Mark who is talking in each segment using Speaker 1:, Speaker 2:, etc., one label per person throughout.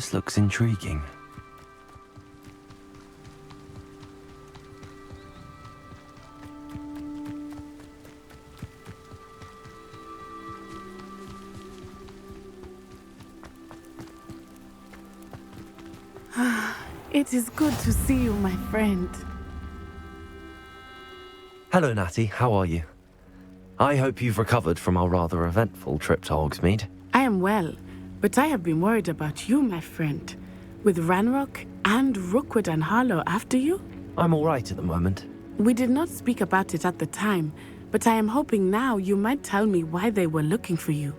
Speaker 1: This looks intriguing.
Speaker 2: It is good to see you, my friend.
Speaker 1: Hello, Natty. How are you? I hope you've recovered from our rather eventful trip to Hogsmeade.
Speaker 2: I am well, but I have been worried about you, my friend. With Ranrock and Rookwood and Harlow after you?
Speaker 1: I'm all right at the moment.
Speaker 2: We did not speak about it at the time, but I am hoping now you might tell me why they were looking for you.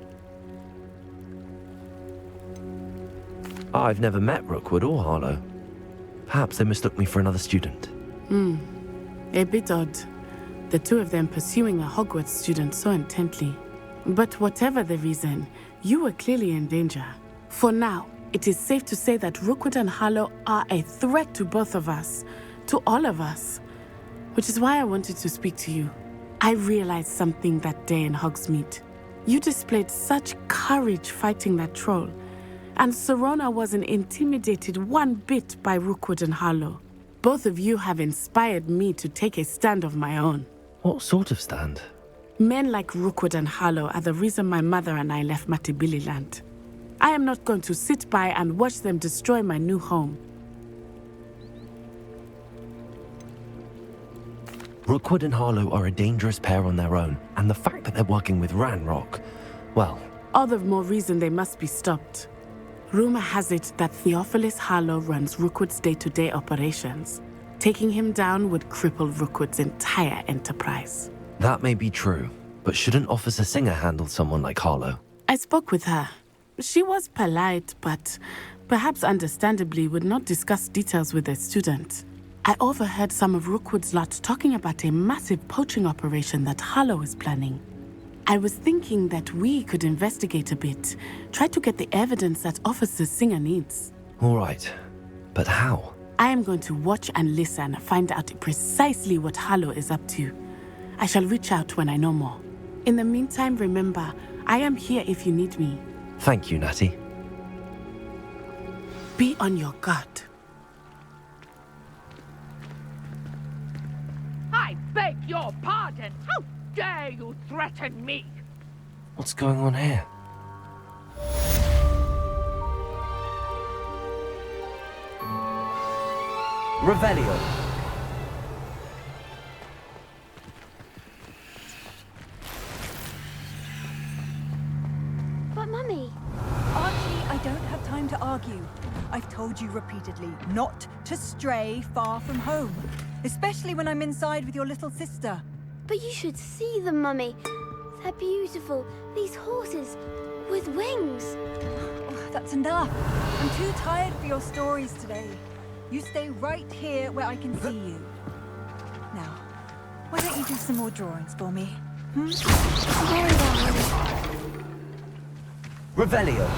Speaker 1: I've never met Rookwood or Harlow. Perhaps they mistook me for another student.
Speaker 2: A bit odd. The two of them pursuing a Hogwarts student so intently. But whatever the reason, you were clearly in danger. For now, it is safe to say that Rookwood and Harlow are a threat to both of us, to all of us. Which is why I wanted to speak to you. I realized something that day in Hogsmeade. You displayed such courage fighting that troll, and Serona wasn't intimidated one bit by Rookwood and Harlow. Both of you have inspired me to take a stand of my own.
Speaker 1: What sort of stand?
Speaker 2: Men like Rookwood and Harlow are the reason my mother and I left Matabeleland. I am not going to sit by and watch them destroy my new home.
Speaker 1: Rookwood and Harlow are a dangerous pair on their own, and the fact that they're working with Ranrock, well...
Speaker 2: All the more reason they must be stopped. Rumor has it that Theophilus Harlow runs Rookwood's day-to-day operations. Taking him down would cripple Rookwood's entire enterprise.
Speaker 1: That may be true, but shouldn't Officer Singer handle someone like Harlow?
Speaker 2: I spoke with her. She was polite, but perhaps understandably would not discuss details with a student. I overheard some of Rookwood's lot talking about a massive poaching operation that Harlow is planning. I was thinking that we could investigate a bit, try to get the evidence that Officer Singer needs.
Speaker 1: All right, but how?
Speaker 2: I am going to watch and listen, find out precisely what Harlow is up to. I shall reach out when I know more. In the meantime, remember, I am here if you need me.
Speaker 1: Thank you, Natty.
Speaker 2: Be on your guard.
Speaker 3: I beg your pardon! How dare you threaten me?
Speaker 1: What's going on here? Revelio.
Speaker 4: But Mummy...
Speaker 5: Archie, I don't have time to argue. I've told you repeatedly not to stray far from home, especially when I'm inside with your little sister.
Speaker 4: But you should see them, Mummy. They're beautiful. These horses with wings.
Speaker 5: Oh, that's enough. I'm too tired for your stories today. You stay right here where I can see you. Now, why don't you do some more drawings for me?
Speaker 4: Very well, Mummy.
Speaker 1: Revelio.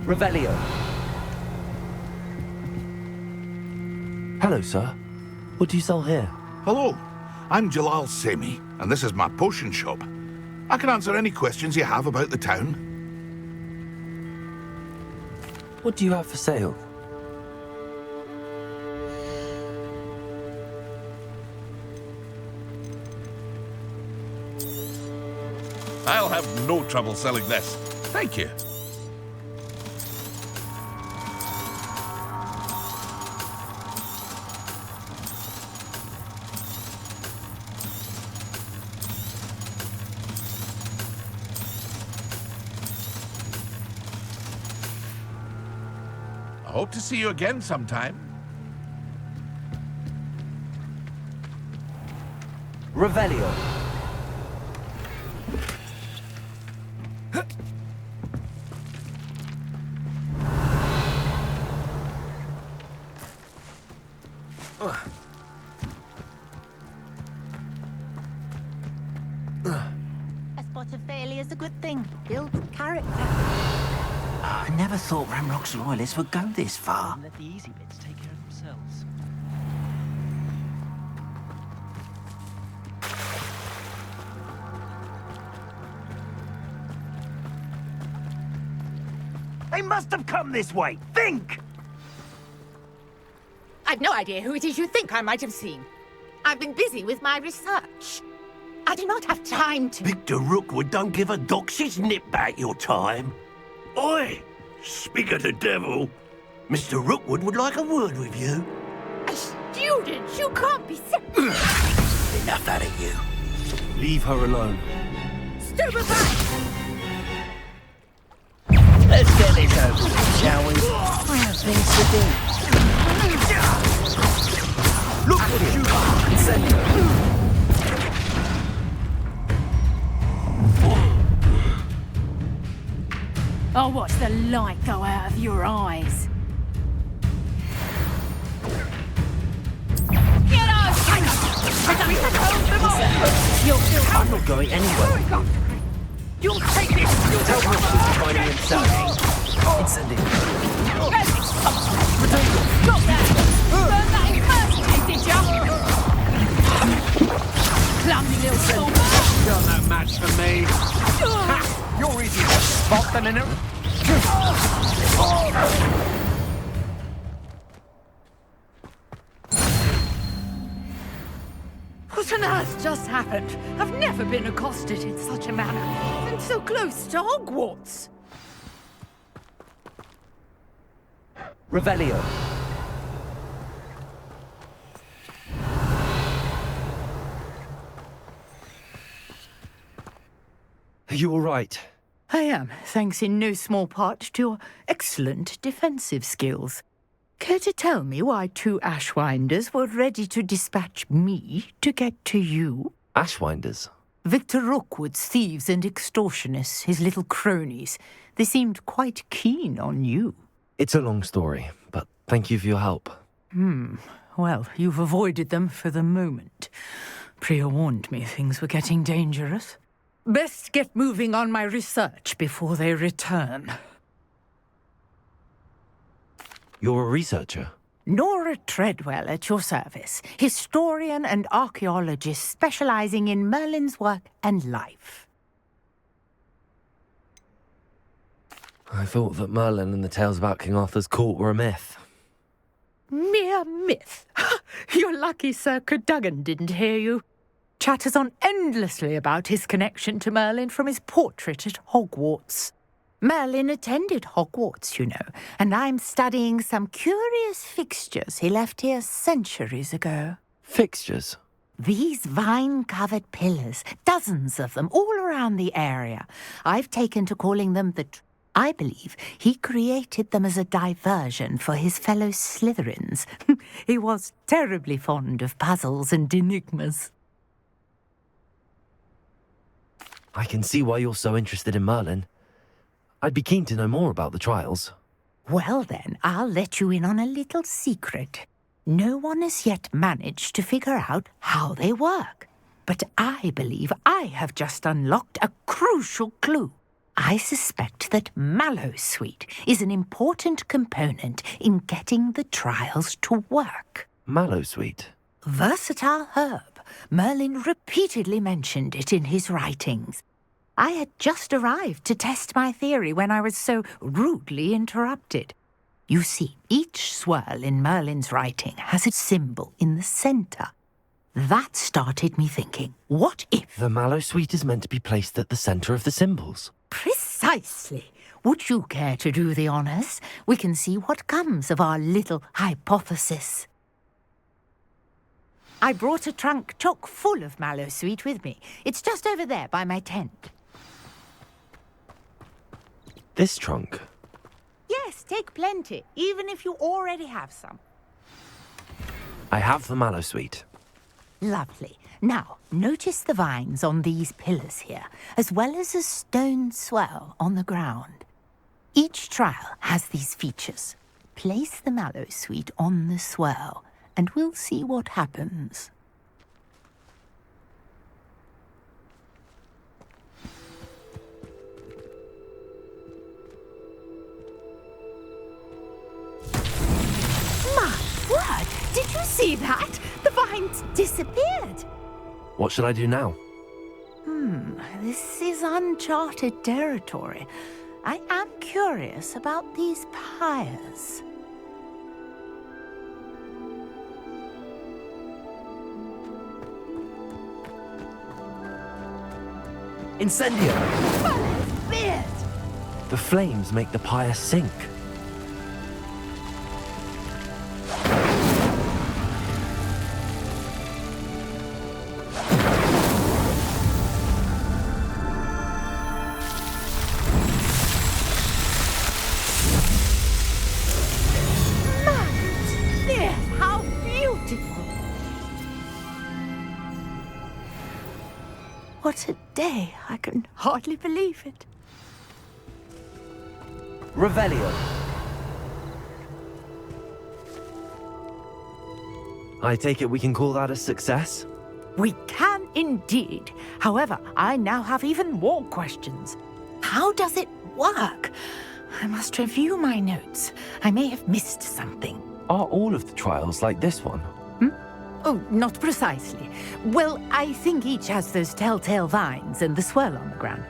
Speaker 1: Revelio. Hello, sir. What do you sell here?
Speaker 6: Hello, I'm Jalal Semi, and this is my potion shop. I can answer any questions you have about the town.
Speaker 1: What do you have for sale?
Speaker 6: I'll have no trouble selling this. Thank you. I hope to see you again sometime.
Speaker 1: Revelio.
Speaker 7: A spot of failure's a good thing. Builds character.
Speaker 8: I never thought Ramrock's loyalists would go this far.
Speaker 9: Let the easy bits take care of themselves.
Speaker 8: They must have come this way. Think!
Speaker 3: I've no idea who it is you think I might have seen. I've been busy with my research. I do not have time to...
Speaker 8: Victor Rookwood don't give a doxy's nip back your time. Oi! Speak of the devil. Mr. Rookwood would like a word with you.
Speaker 3: A student? You can't be so...
Speaker 8: Enough out of you.
Speaker 1: Leave her alone.
Speaker 3: Stupefy!
Speaker 9: Let's get this over with, shall we? I have things to do.
Speaker 8: Look what you are!
Speaker 1: Send her.
Speaker 7: I'll watch the light go out of your eyes.
Speaker 3: Get out!
Speaker 1: I'm not going anywhere.
Speaker 3: You'll take this!
Speaker 1: Tell Rookwood to find me himself. Incendiary.
Speaker 3: Stop that! Burn that immersion, did ya? Clumsy little soul.
Speaker 9: You're no match for me. Ha! You're easier to spot than an...
Speaker 3: What on earth just happened? I've never been accosted in such a manner. And so close to Hogwarts.
Speaker 1: Revelio. Are you all right?
Speaker 10: I am, thanks in no small part to your excellent defensive skills. Care to tell me why two Ashwinders were ready to dispatch me to get to you?
Speaker 1: Ashwinders?
Speaker 10: Victor Rookwood's thieves and extortionists, his little cronies. They seemed quite keen on you.
Speaker 1: It's a long story, but thank you for your help.
Speaker 10: Well, you've avoided them for the moment. Priya warned me things were getting dangerous. Best get moving on my research before they return.
Speaker 1: You're a researcher?
Speaker 10: Nora Treadwell at your service, historian and archaeologist specializing in Merlin's work and life.
Speaker 1: I thought that Merlin and the tales about King Arthur's court were a myth.
Speaker 10: Mere myth. You're lucky Sir Cadogan didn't hear you. Chatters on endlessly about his connection to Merlin from his portrait at Hogwarts. Merlin attended Hogwarts, you know, and I'm studying some curious fixtures he left here centuries ago.
Speaker 1: Fixtures?
Speaker 10: These vine-covered pillars, dozens of them, all around the area. I've taken to calling them I believe he created them as a diversion for his fellow Slytherins. He was terribly fond of puzzles and enigmas.
Speaker 1: I can see why you're so interested in Merlin. I'd be keen to know more about the trials.
Speaker 10: Well then, I'll let you in on a little secret. No one has yet managed to figure out how they work. But I believe I have just unlocked a crucial clue. I suspect that mallowsweet is an important component in getting the trials to work.
Speaker 1: Mallowsweet.
Speaker 10: Versatile herb. Merlin repeatedly mentioned it in his writings. I had just arrived to test my theory when I was so rudely interrupted. You see, each swirl in Merlin's writing has a symbol in the centre. That started me thinking, what if...
Speaker 1: The mallowsweet is meant to be placed at the centre of the symbols.
Speaker 10: Precisely. Would you care to do the honours? We can see what comes of our little hypothesis. I brought a trunk chock full of mallowsweet with me. It's just over there by my tent.
Speaker 1: This trunk?
Speaker 10: Yes, take plenty, even if you already have some.
Speaker 1: I have the mallowsweet.
Speaker 10: Lovely. Now, notice the vines on these pillars here, as well as a stone swell on the ground. Each trial has these features. Place the mallowsweet on the swell, and we'll see what happens. My word! Did you see that? The vines disappeared.
Speaker 1: What should I do now?
Speaker 10: This is uncharted territory. I am curious about these pyres.
Speaker 1: Incendio!
Speaker 10: Merlin's beard!
Speaker 1: The flames make the pyre sink.
Speaker 10: How beautiful! What a day! I can hardly believe it.
Speaker 1: Revelio. I take it we can call that a success?
Speaker 10: We can indeed. However, I now have even more questions. How does it work? I must review my notes. I may have missed something.
Speaker 1: Are all of the trials like this one?
Speaker 10: Oh, not precisely. Well, I think each has those telltale vines and the swirl on the ground.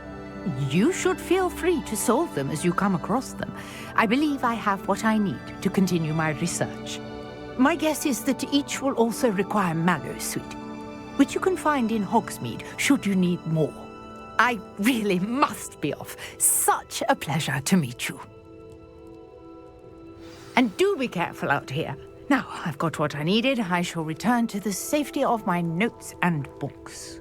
Speaker 10: You should feel free to solve them as you come across them. I believe I have what I need to continue my research. My guess is that each will also require mallowsweet, which you can find in Hogsmeade should you need more. I really must be off. Such a pleasure to meet you. And do be careful out here. Now, I've got what I needed. I shall return to the safety of my notes and books.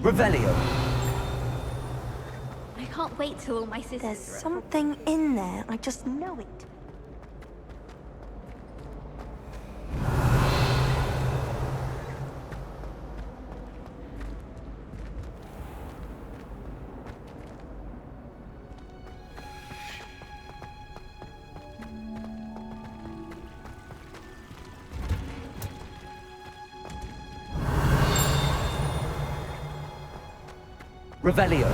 Speaker 1: Revelio.
Speaker 4: I can't wait till all my sisters
Speaker 7: There's
Speaker 4: are at
Speaker 7: something in there. I just know it.
Speaker 1: Revelio.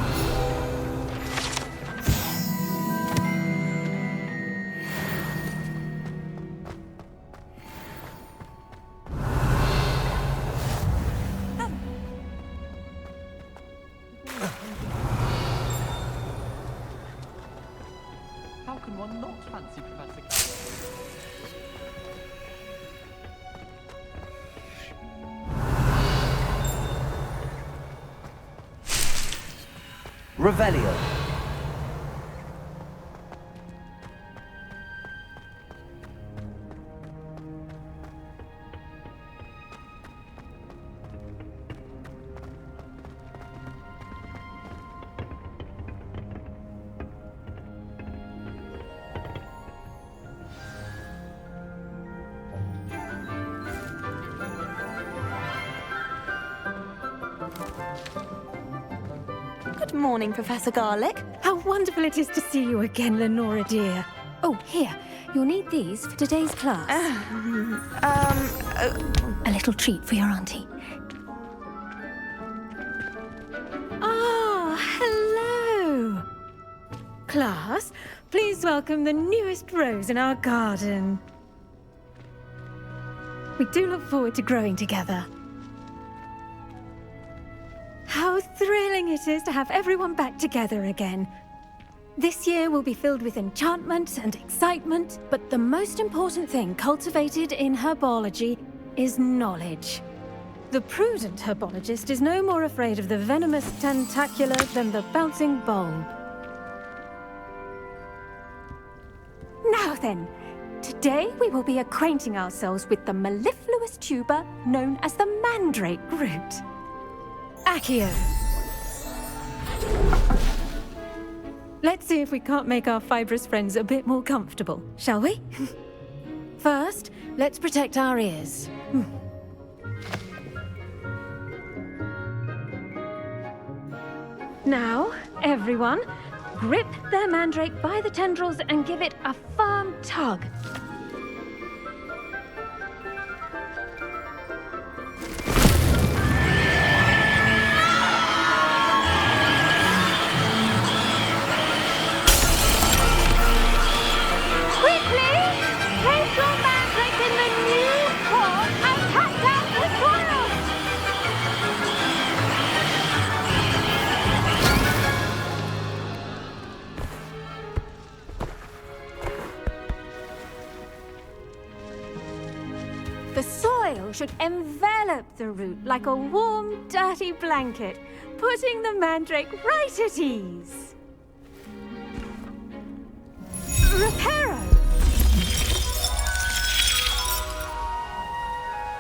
Speaker 11: How can one not fancy Professor
Speaker 1: Revelio.
Speaker 12: Good morning, Professor Garlick.
Speaker 13: How wonderful it is to see you again, Lenora dear. Oh, here. You'll need these for today's class. A little treat for your auntie. Ah, hello. Class, please welcome the newest rose in our garden. We do look forward to growing together. How thrilling it is to have everyone back together again. This year will be filled with enchantment and excitement, but the most important thing cultivated in herbology is knowledge. The prudent herbologist is no more afraid of the venomous tentacula than the bouncing bulb. Now then, today we will be acquainting ourselves with the mellifluous tuber known as the mandrake root. Accio. Let's see if we can't make our fibrous friends a bit more comfortable, shall we? First, let's protect our ears. Now, everyone, grip their mandrake by the tendrils and give it a firm tug. The soil should envelop the root like a warm, dirty blanket, putting the mandrake right at ease. Reparo!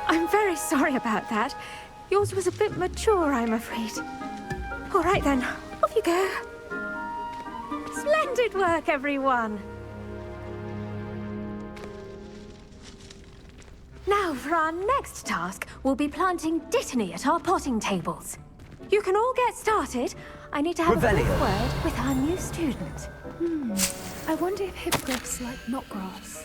Speaker 13: I'm very sorry about that. Yours was a bit mature, I'm afraid. All right then, off you go. Splendid work, everyone! Now, for our next task, we'll be planting dittany at our potting tables. You can all get started. I need to have a quick word with our new student.
Speaker 2: I wonder if hippogriffs like knotgrass.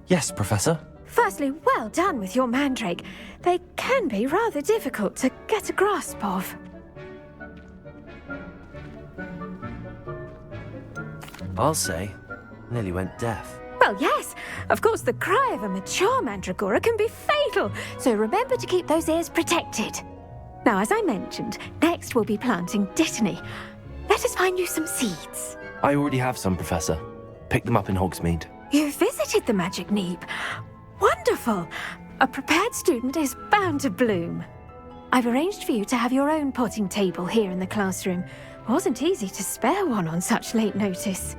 Speaker 1: Yes, Professor.
Speaker 13: Firstly, well done with your mandrake. They can be rather difficult to get a grasp of.
Speaker 1: I'll say, nearly went deaf.
Speaker 13: Well, yes. Of course, the cry of a mature mandragora can be fatal, so remember to keep those ears protected. Now, as I mentioned, next we'll be planting dittany. Let us find you some seeds.
Speaker 1: I already have some, Professor. Picked them up in Hogsmeade.
Speaker 13: You visited the Magic Neep. Wonderful! A prepared student is bound to bloom. I've arranged for you to have your own potting table here in the classroom. Wasn't easy to spare one on such late notice.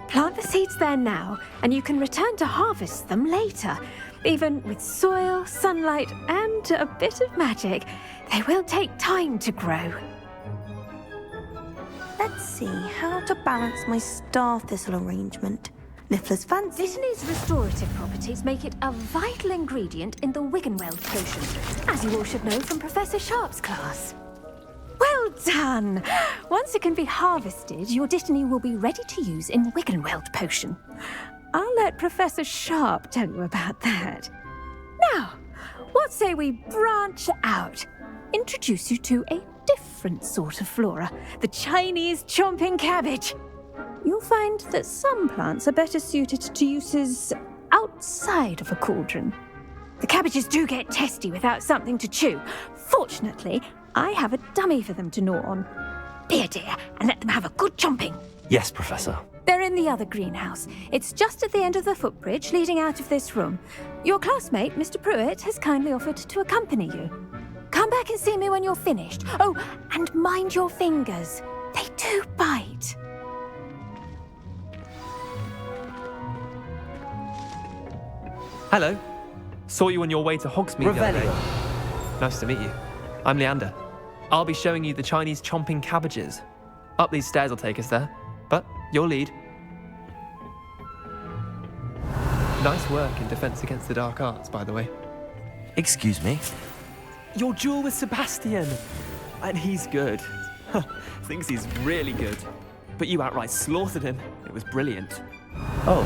Speaker 13: Plant the seeds there now, and you can return to harvest them later. Even with soil, sunlight, and a bit of magic, they will take time to grow.
Speaker 12: Let's see how to balance my star thistle arrangement. Niffler's fancy.
Speaker 13: Dittany's restorative properties make it a vital ingredient in the Wiggenweld potion, as you all should know from Professor Sharp's class. Well done! Once it can be harvested, your dittany will be ready to use in Wiggenweld potion. I'll let Professor Sharp tell you about that. Now, what say we branch out? Introduce you to a different sort of flora, the Chinese chomping cabbage. You'll find that some plants are better suited to uses outside of a cauldron. The cabbages do get testy without something to chew. Fortunately, I have a dummy for them to gnaw on. Be a dear and let them have a good chomping.
Speaker 1: Yes, Professor.
Speaker 13: They're in the other greenhouse. It's just at the end of the footbridge leading out of this room. Your classmate, Mr. Pruitt, has kindly offered to accompany you. Come back back and see me when you're finished. Oh, and mind your fingers. They do bite.
Speaker 14: Hello. Saw you on your way to Hogsmeade the other day.
Speaker 1: Revelio.
Speaker 14: Nice to meet you. I'm Leander. I'll be showing you the Chinese chomping cabbages. Up these stairs will take us there, but you'll lead. Nice work in Defense Against the Dark Arts, by the way.
Speaker 1: Excuse me?
Speaker 14: Your duel with Sebastian! And he's good. Thinks he's really good. But you outright slaughtered him. It was brilliant.
Speaker 1: Oh.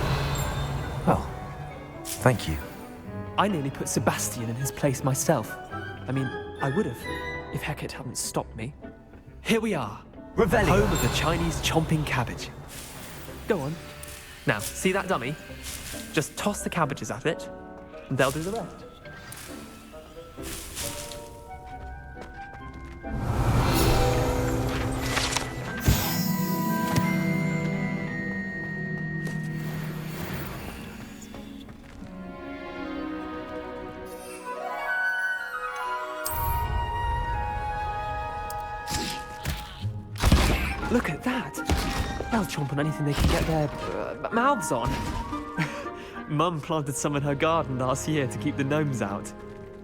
Speaker 1: Well, thank you.
Speaker 14: I nearly put Sebastian in his place myself. I mean, I would have, if Hecate hadn't stopped me. Here we are.
Speaker 1: Revelio.
Speaker 14: Home of the Chinese chomping cabbage. Go on. Now, see that dummy? Just toss the cabbages at it, and they'll do the rest. Look at that! They'll chomp on anything they can get their mouths on. Mum planted some in her garden last year to keep the gnomes out.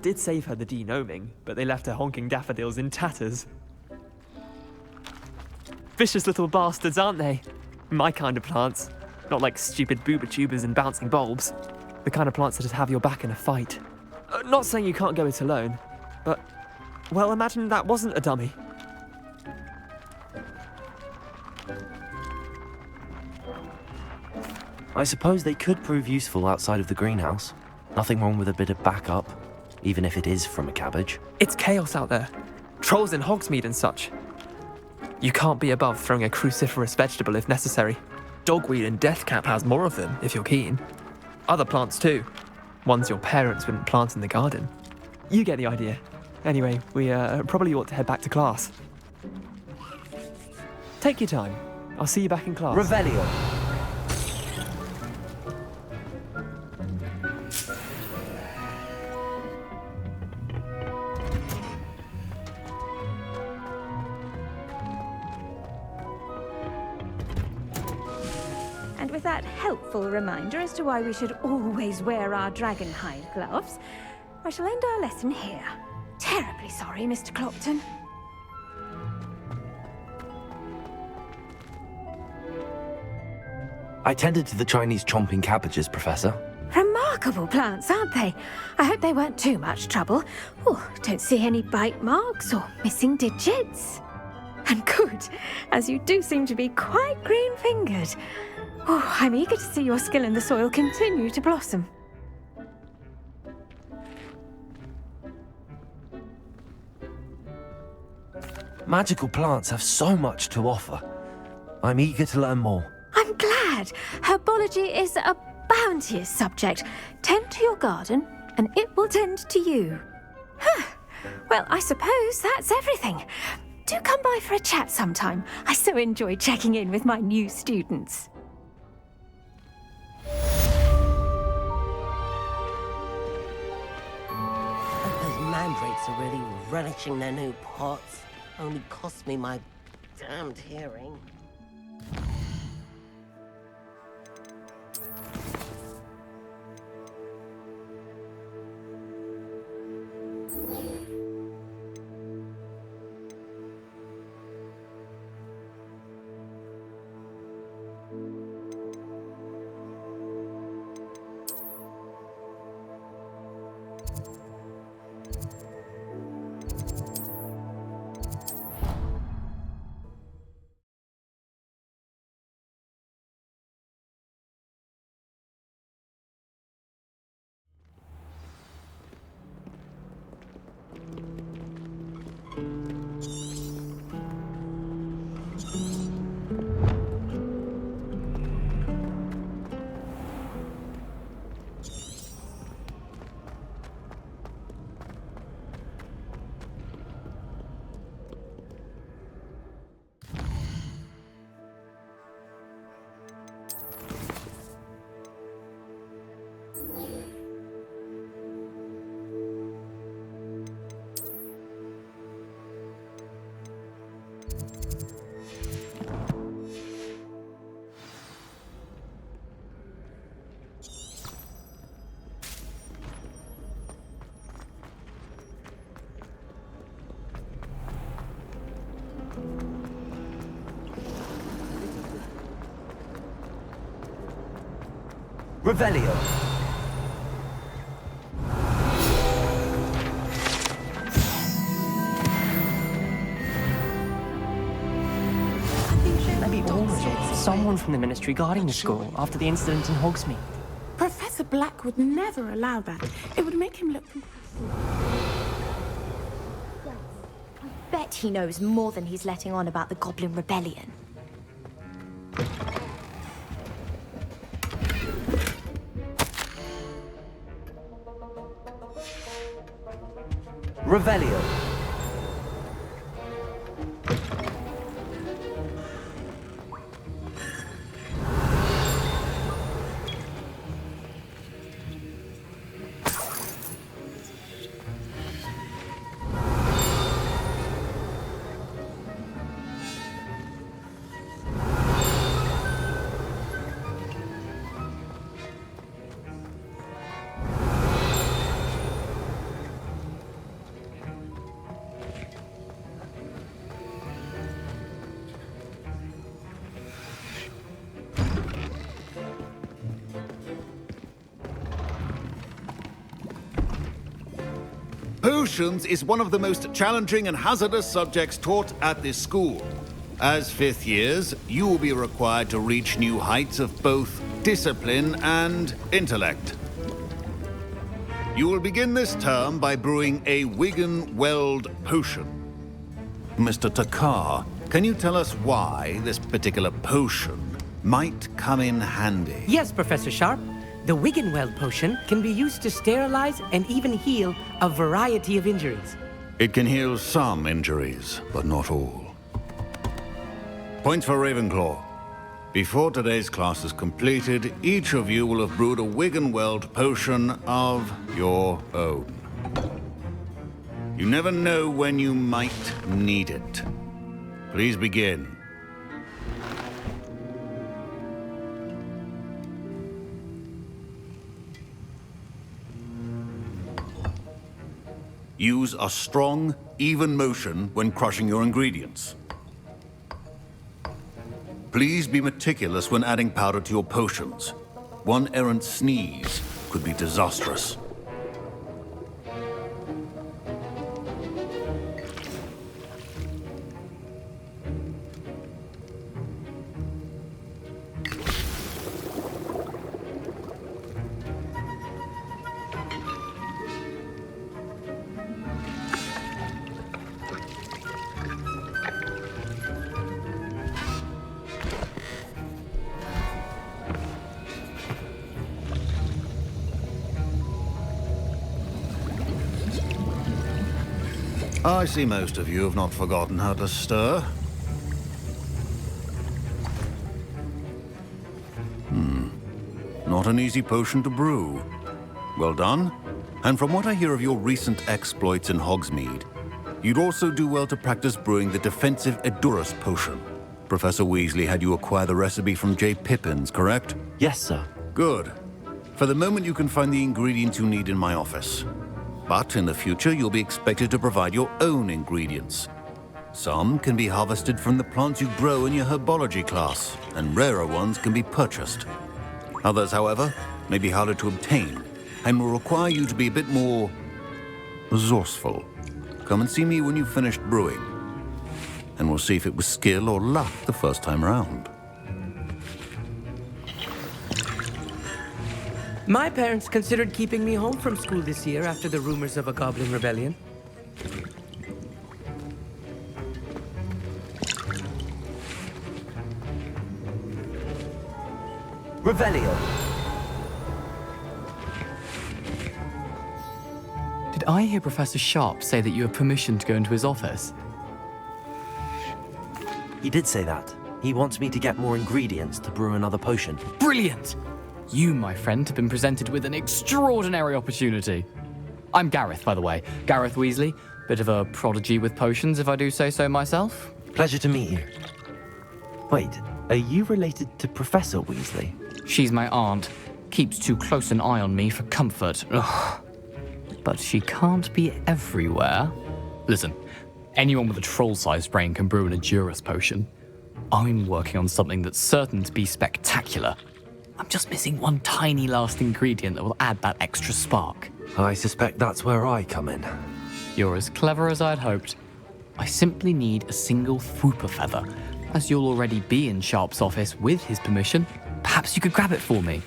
Speaker 14: Did save her the de-gnoming, but they left her honking daffodils in tatters. Vicious little bastards, aren't they? My kind of plants. Not like stupid booba tubers and bouncing bulbs. The kind of plants that'd have your back in a fight. Not saying you can't go it alone, but, well, imagine that wasn't a dummy.
Speaker 1: I suppose they could prove useful outside of the greenhouse. Nothing wrong with a bit of backup, even if it is from a cabbage.
Speaker 14: It's chaos out there. Trolls in Hogsmeade and such. You can't be above throwing a cruciferous vegetable if necessary. Dogweed and deathcap has more of them, if you're keen. Other plants too. Ones your parents wouldn't plant in the garden. You get the idea. Anyway, we probably ought to head back to class. Take your time. I'll see you back in class.
Speaker 1: Revelio.
Speaker 13: And with that helpful reminder as to why we should always wear our dragonhide gloves, I shall end our lesson here. Terribly sorry, Mr. Clopton.
Speaker 1: I tended to the Chinese chomping cabbages, Professor.
Speaker 13: Remarkable plants, aren't they? I hope they weren't too much trouble. Oh, don't see any bite marks or missing digits. And good, as you do seem to be quite green-fingered. Oh, I'm eager to see your skill in the soil continue to blossom.
Speaker 1: Magical plants have so much to offer. I'm eager to learn more.
Speaker 13: I'm glad. Herbology is a bounteous subject. Tend to your garden, and it will tend to you. Huh. Well, I suppose that's everything. Do come by for a chat sometime. I so enjoy checking in with my new students.
Speaker 15: Those mandrakes are really relishing their new pots. Only cost me my damned hearing.
Speaker 16: Revelio.
Speaker 17: Someone from the Ministry guarding the school after the incident in Hogsmeade.
Speaker 2: Professor Black would never allow that. It would make him look...
Speaker 13: Bet he knows more than he's letting on about the Goblin Rebellion.
Speaker 16: Revelio.
Speaker 18: Potions is one of the most challenging and hazardous subjects taught at this school. As fifth years, you will be required to reach new heights of both discipline and intellect. You will begin this term by brewing a Wigan-Weld potion. Mr. Takar, can you tell us why this particular potion might come in handy?
Speaker 19: Yes, Professor Sharp. The Wigan-Weld potion can be used to sterilize and even heal a variety of injuries.
Speaker 18: It can heal some injuries, but not all. Points for Ravenclaw. Before today's class is completed, each of you will have brewed a Wigan-Weld potion of your own. You never know when you might need it. Please begin. Use a strong, even motion when crushing your ingredients. Please be meticulous when adding powder to your potions. One errant sneeze could be disastrous. I see most of you have not forgotten how to stir. Not an easy potion to brew. Well done. And from what I hear of your recent exploits in Hogsmeade, you'd also do well to practice brewing the defensive Edurus potion. Professor Weasley had you acquire the recipe from J. Pippins, correct?
Speaker 1: Yes, sir.
Speaker 18: Good. For the moment, you can find the ingredients you need in my office. But in the future, you'll be expected to provide your own ingredients. Some can be harvested from the plants you grow in your herbology class, and rarer ones can be purchased. Others, however, may be harder to obtain, and will require you to be a bit more resourceful. Come and see me when you've finished brewing, and we'll see if it was skill or luck the first time round.
Speaker 19: My parents considered keeping me home from school this year after the rumors of a Goblin Rebellion.
Speaker 16: Revelio.
Speaker 11: Did I hear Professor Sharp say that you have permission to go into his office?
Speaker 1: He did say that. He wants me to get more ingredients to brew another potion.
Speaker 11: Brilliant! You, my friend, have been presented with an extraordinary opportunity. I'm Gareth, by the way. Gareth Weasley. Bit of a prodigy with potions, if I do say so myself.
Speaker 1: Pleasure to meet you. Wait, are you related to Professor Weasley?
Speaker 11: She's my aunt. Keeps too close an eye on me for comfort. Ugh. But she can't be everywhere. Listen, anyone with a troll-sized brain can brew an Edurus potion. I'm working on something that's certain to be spectacular. I'm just missing one tiny last ingredient that will add that extra spark.
Speaker 1: I suspect that's where I come in.
Speaker 11: You're as clever as I'd hoped. I simply need a single Fwooper feather. As you'll already be in Sharp's office with his permission, perhaps you could grab it for me.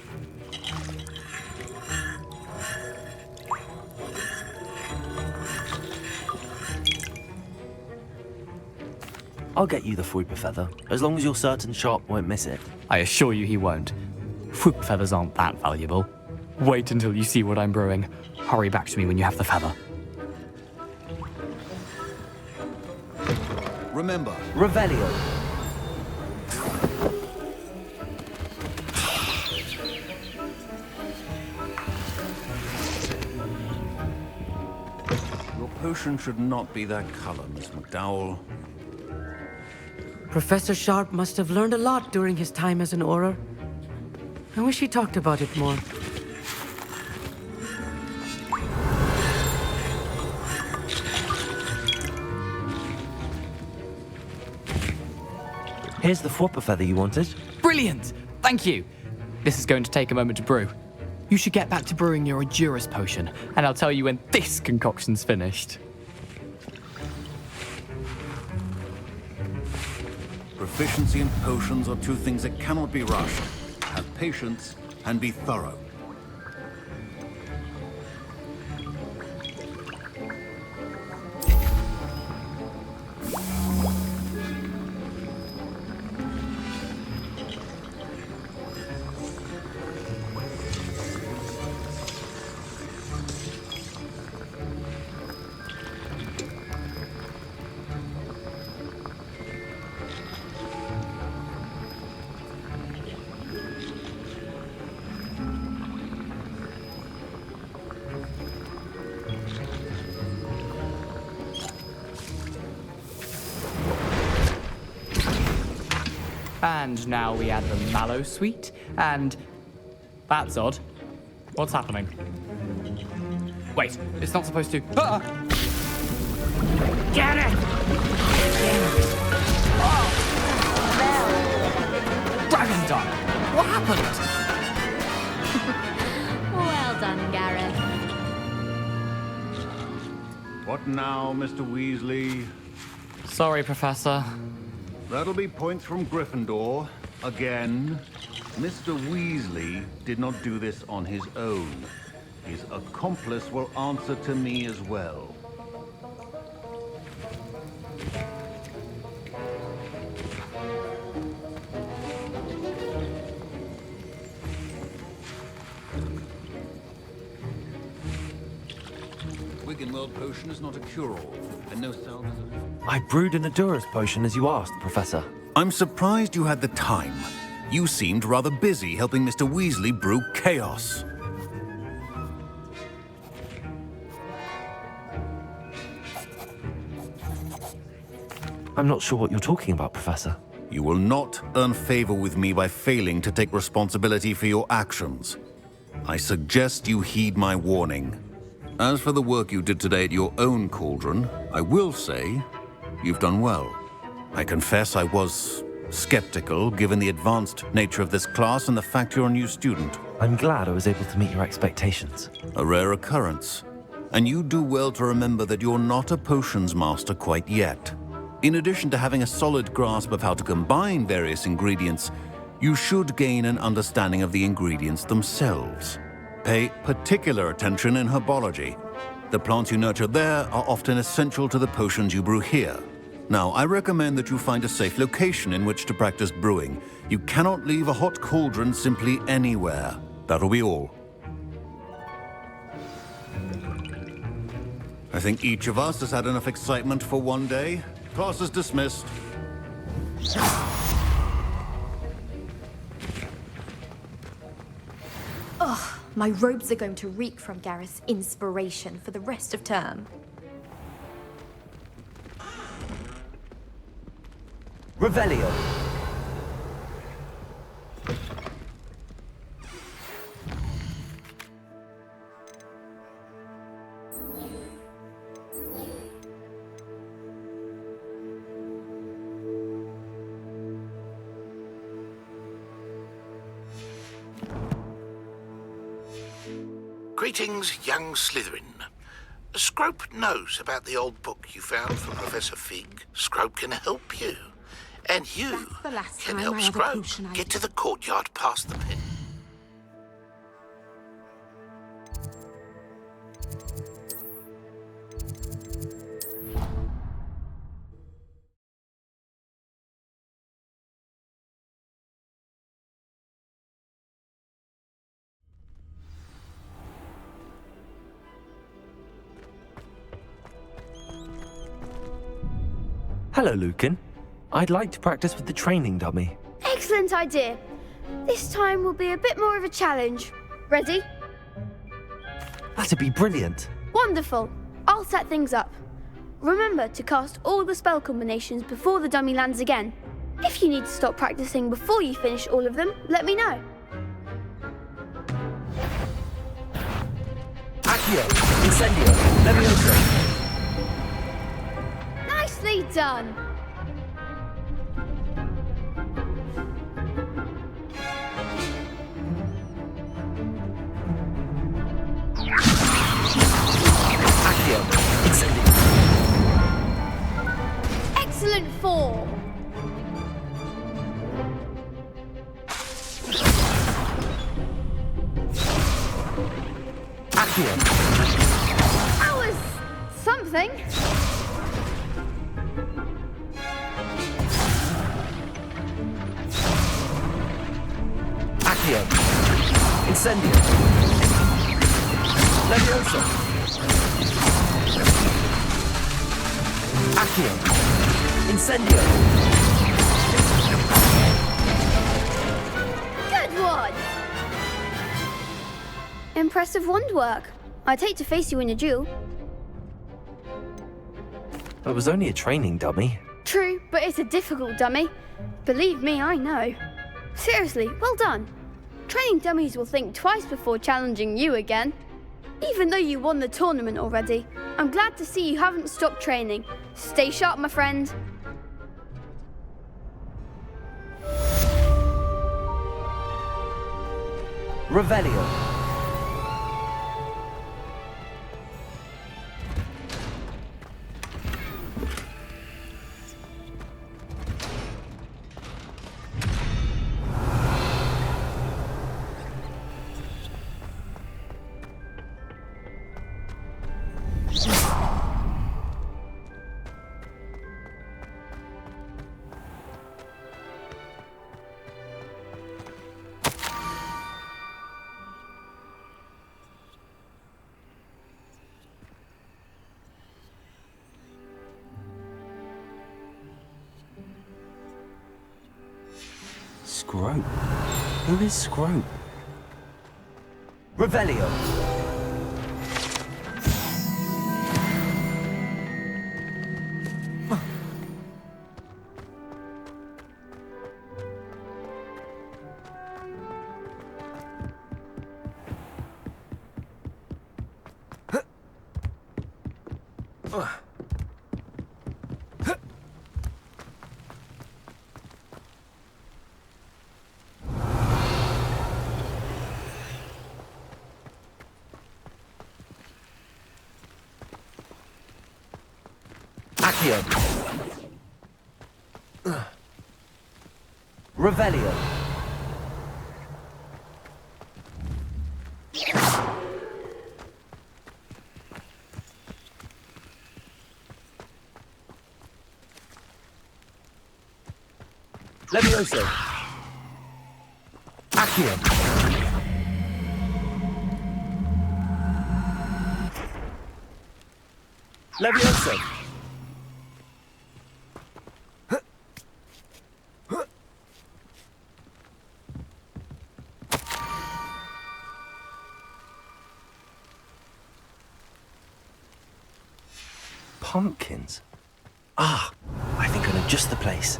Speaker 1: I'll get you the Fwooper feather, as long as you're certain Sharp won't miss it.
Speaker 11: I assure you he won't. Fwooper feathers aren't that valuable. Wait until you see what I'm brewing. Hurry back to me when you have the feather.
Speaker 18: Remember,
Speaker 1: Revelio.
Speaker 18: your potion should not be that color, Miss McDowell.
Speaker 19: Professor Sharp must have learned a lot during his time as an Auror. I wish he talked about it more.
Speaker 1: Here's the Fwooper feather you wanted.
Speaker 11: Brilliant! Thank you! This is going to take a moment to brew. You should get back to brewing your Edurus potion, and I'll tell you when this concoction's finished.
Speaker 18: Proficiency in potions are two things that cannot be rushed. Have patience and be thorough.
Speaker 11: And now we add the mallow sweet, and... That's odd. What's happening? Wait, it's not supposed to... Ah!
Speaker 3: Get it!
Speaker 11: Dragon Dog! What happened?
Speaker 4: Well done, Gareth.
Speaker 18: What now, Mr. Weasley?
Speaker 11: Sorry, Professor.
Speaker 18: That'll be points from Gryffindor. Again. Mr. Weasley did not do this on his own. His accomplice will answer to me as well. Wiggenweld potion is not a cure-all, and no salve is a...
Speaker 1: I brewed an Edurus potion as you asked, Professor.
Speaker 18: I'm surprised you had the time. You seemed rather busy helping Mr. Weasley brew chaos.
Speaker 1: I'm not sure what you're talking about, Professor.
Speaker 18: You will not earn favor with me by failing to take responsibility for your actions. I suggest you heed my warning. As for the work you did today at your own cauldron, I will say you've done well. I confess I was skeptical, given the advanced nature of this class and the fact you're a new student.
Speaker 1: I'm glad I was able to meet your expectations.
Speaker 18: A rare occurrence. And you do well to remember that you're not a potions master quite yet. In addition to having a solid grasp of how to combine various ingredients, you should gain an understanding of the ingredients themselves. Pay particular attention in herbology. The plants you nurture there are often essential to the potions you brew here. Now, I recommend that you find a safe location in which to practice brewing. You cannot leave a hot cauldron simply anywhere. That'll be all. I think each of us has had enough excitement for one day. Class is dismissed.
Speaker 13: Ugh, my robes are going to reek from Gareth's inspiration for the rest of term.
Speaker 1: Revelio.
Speaker 6: Greetings, young Slytherin. Scrope knows about the old book you found for Professor Fig. Scrope can help you. And you can help Scrope get to the courtyard past the pit.
Speaker 1: Hello, Lucan. I'd like to practice with the training dummy.
Speaker 4: Excellent idea. This time will be a bit more of a challenge. Ready?
Speaker 1: That'd be brilliant.
Speaker 4: Wonderful. I'll set things up. Remember to cast all the spell combinations before the dummy lands again. If you need to stop practicing before you finish all of them, let me know.
Speaker 1: Accio! Incendio! Levioso!
Speaker 4: Nicely done!
Speaker 1: Accio! Incendio!
Speaker 4: Excellent form!
Speaker 1: Accio!
Speaker 4: That was something.
Speaker 1: Accio! Incendio! Levioso! Accio! Incendio!
Speaker 4: Good one! Impressive wand work. I'd hate to face you in a duel.
Speaker 1: It was only a training dummy.
Speaker 4: True, but it's a difficult dummy. Believe me, I know. Seriously, well done. Training dummies will think twice before challenging you again. Even though you won the tournament already, I'm glad to see you haven't stopped training. Stay sharp, my friend.
Speaker 1: Revelio. Scrope? Who is Scrope? Revelio! Accio! Revelio! Levioso! Accio! Levioso! Pumpkins? Ah, I think I know just the place.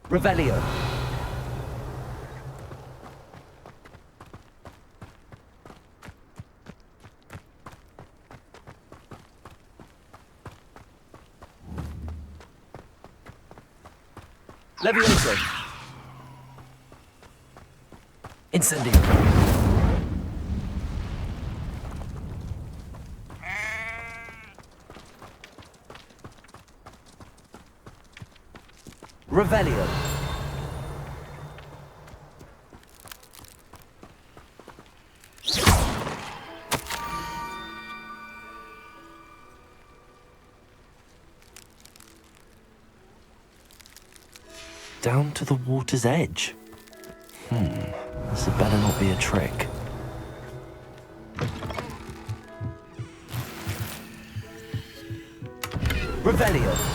Speaker 1: Revelio.
Speaker 16: Levioso. Incendio. Revelio.
Speaker 1: Down to the water's edge. This had better not be a trick.
Speaker 16: Revelio.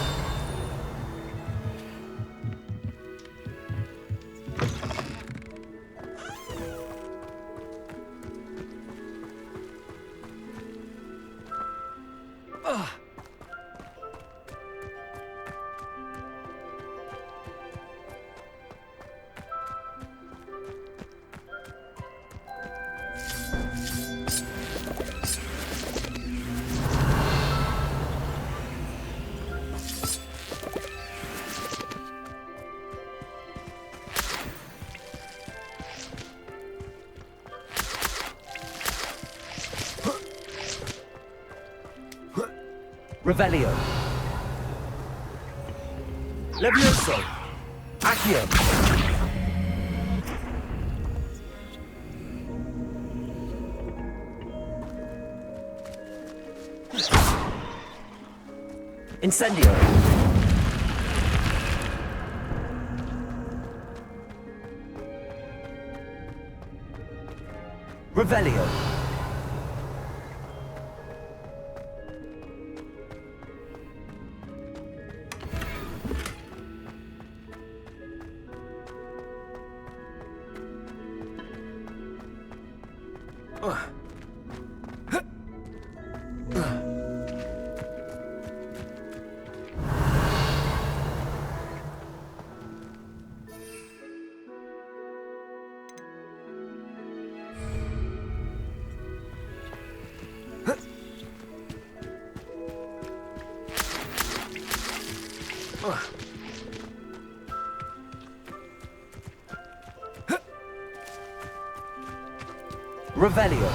Speaker 16: Revelio.
Speaker 9: Levioso.
Speaker 16: Accio. Incendio. Revelio. Revelio.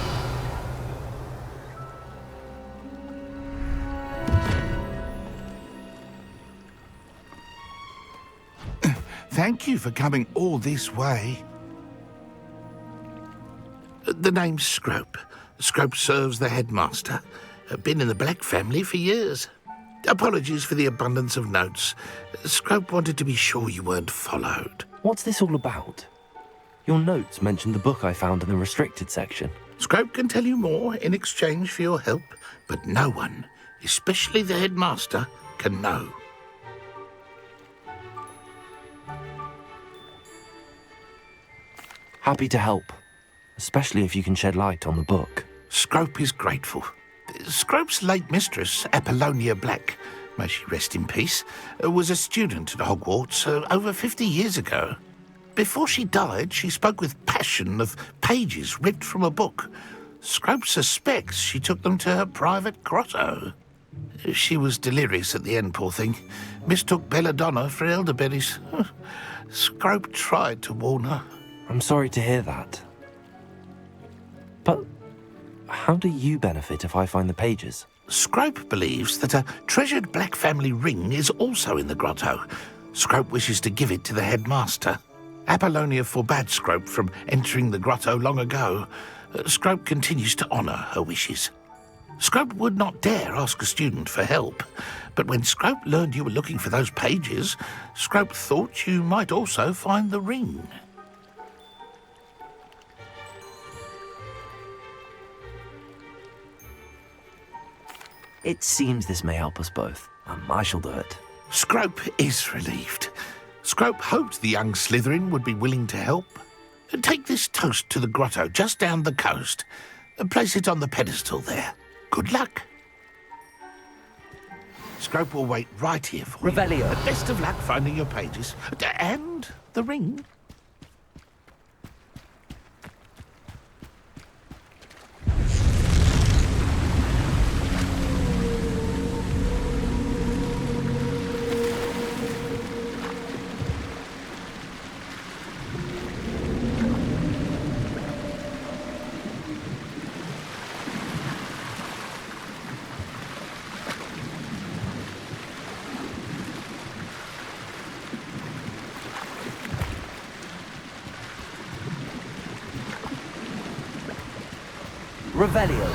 Speaker 6: Thank you for coming all this way. The name's Scrope. Scrope serves the headmaster. Been in the Black family for years. Apologies for the abundance of notes. Scrope wanted to be sure you weren't followed.
Speaker 1: What's this all about? Your notes mentioned the book I found in the restricted section.
Speaker 6: Scrope can tell you more in exchange for your help, but no one, especially the headmaster, can know.
Speaker 1: Happy to help, especially if you can shed light on the book.
Speaker 6: Scrope is grateful. Scrope's late mistress, Apollonia Black, may she rest in peace, was a student at Hogwarts over 50 years ago. Before she died, she spoke with passion of pages ripped from a book. Scrope suspects she took them to her private grotto. She was delirious at the end, poor thing. Mistook belladonna for elderberries. Scrope tried to warn her.
Speaker 1: I'm sorry to hear that. But how do you benefit if I find the pages?
Speaker 6: Scrope believes that a treasured Black family ring is also in the grotto. Scrope wishes to give it to the headmaster. Apollonia forbade Scrope from entering the grotto long ago. Scrope continues to honour her wishes. Scrope would not dare ask a student for help, but when Scrope learned you were looking for those pages, Scrope thought you might also find the ring.
Speaker 1: It seems this may help us both. I shall do it.
Speaker 6: Scrope is relieved. Scrope hoped the young Slytherin would be willing to help. Take this toast to the grotto just down the coast and place it on the pedestal there. Good luck. Scrope will wait right here for
Speaker 16: Revelio.
Speaker 6: you. Best of luck finding your pages. And the ring.
Speaker 16: Revelio.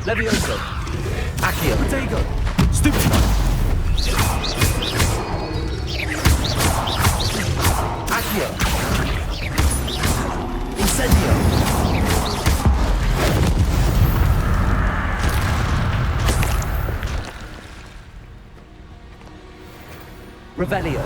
Speaker 16: Levioso. Accio. Protego. Stupid. Accio. Incendio. Revelio.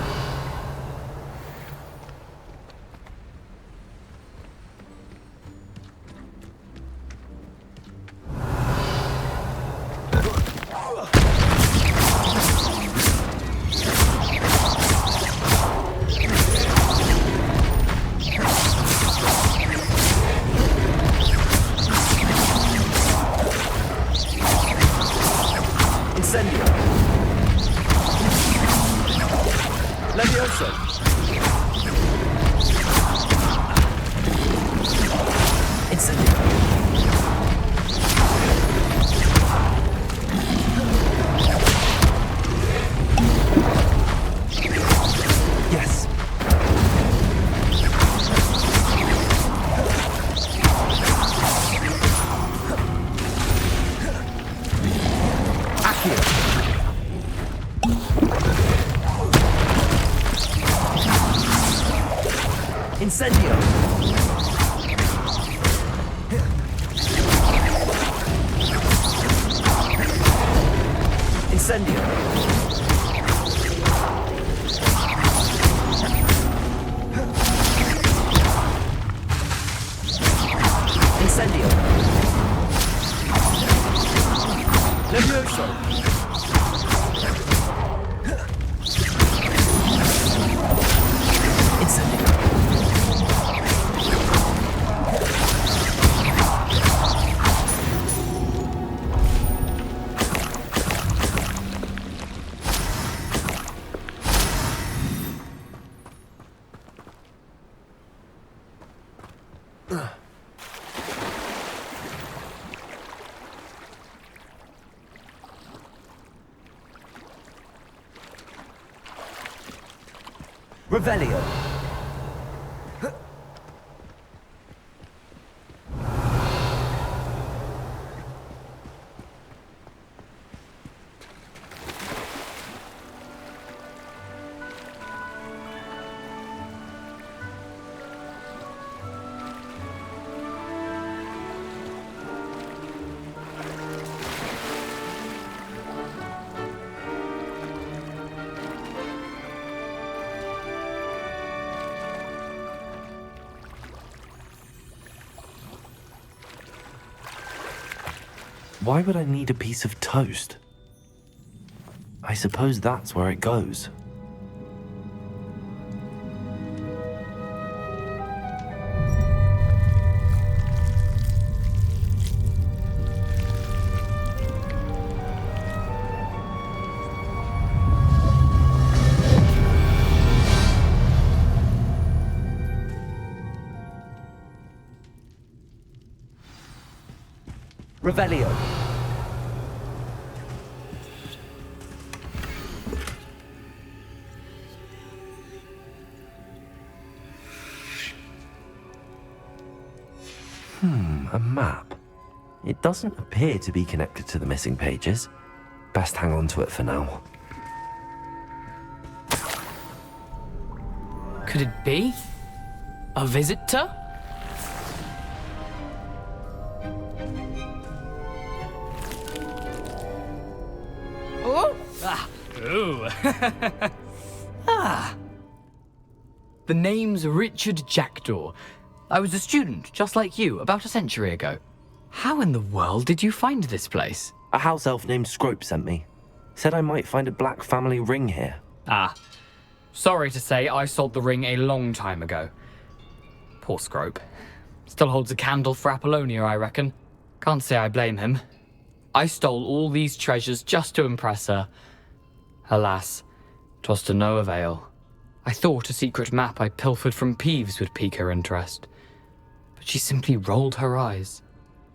Speaker 16: Incendio. Levioso. Incendio. Yes. Accio. Incendio. Incendio. Incendio. Levioso. Incendio. Revelio.
Speaker 1: Why would I need a piece of toast? I suppose that's where it goes.
Speaker 16: Revelio.
Speaker 1: A map. It doesn't appear to be connected to the missing pages. Best hang on to it for now.
Speaker 11: Could it be? A visitor? Oh! Ah! Ooh! Ah! The name's Richard Jackdaw. I was a student, just like you, about a century ago. How in the world did you find this place?
Speaker 1: A house elf named Scrope sent me. Said I might find a black family ring here.
Speaker 11: Ah. Sorry to say, I sold the ring a long time ago. Poor Scrope. Still holds a candle for Apollonia, I reckon. Can't say I blame him. I stole all these treasures just to impress her. Alas, 'twas to no avail. I thought a secret map I pilfered from Peeves would pique her interest, but she simply rolled her eyes.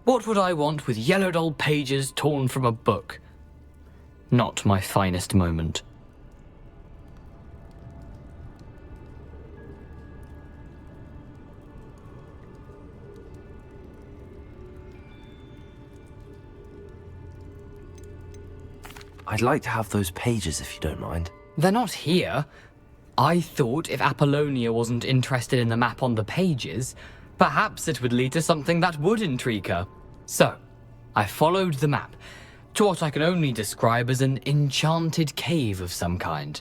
Speaker 11: What would I want with yellowed old pages torn from a book? Not my finest moment.
Speaker 1: I'd like to have those pages if you don't mind.
Speaker 11: They're not here. I thought if Apollonia wasn't interested in the map on the pages, perhaps it would lead to something that would intrigue her. So, I followed the map to what I can only describe as an enchanted cave of some kind.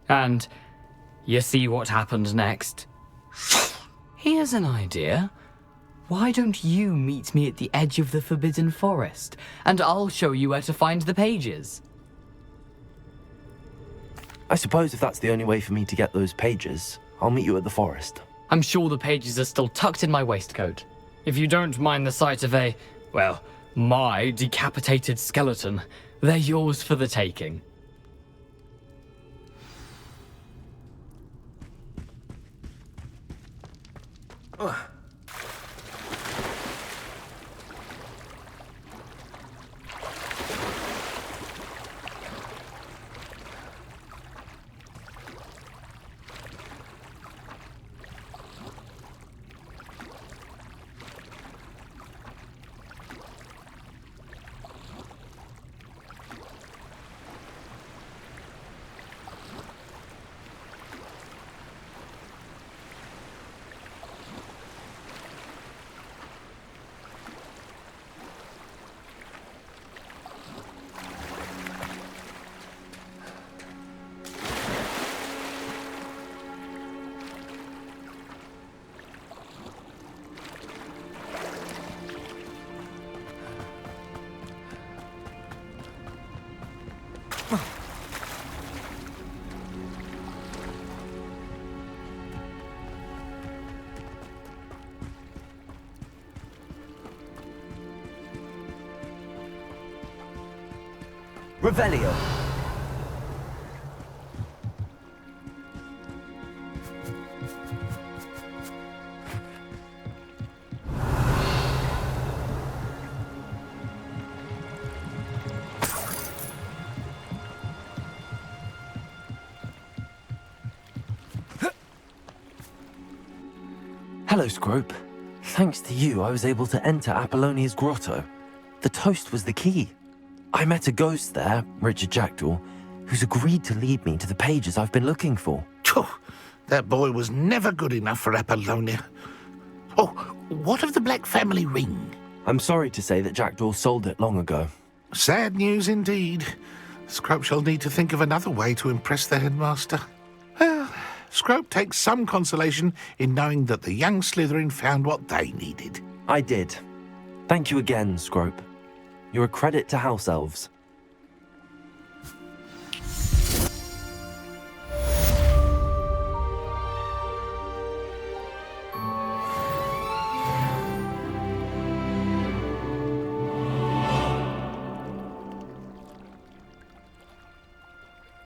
Speaker 11: And you see what happened next? Here's an idea. Why don't you meet me at the edge of the Forbidden Forest, and I'll show you where to find the pages?
Speaker 1: I suppose if that's the only way for me to get those pages, I'll meet you at the forest.
Speaker 11: I'm sure the pages are still tucked in my waistcoat. If you don't mind the sight of my decapitated skeleton, they're yours for the taking.
Speaker 16: Revelio.
Speaker 1: Hello, Scrope. Thanks to you, I was able to enter Apollonia's grotto. The toast was the key. I met a ghost there, Richard Jackdaw, who's agreed to lead me to the pages I've been looking for.
Speaker 6: That boy was never good enough for Apollonia. Oh, what of the Black family ring?
Speaker 1: I'm sorry to say that Jackdaw sold it long ago.
Speaker 6: Sad news indeed. Scrope shall need to think of another way to impress the headmaster. Well, Scrope takes some consolation in knowing that the young Slytherin found what they needed.
Speaker 1: I did. Thank you again, Scrope. You're a credit to House Elves.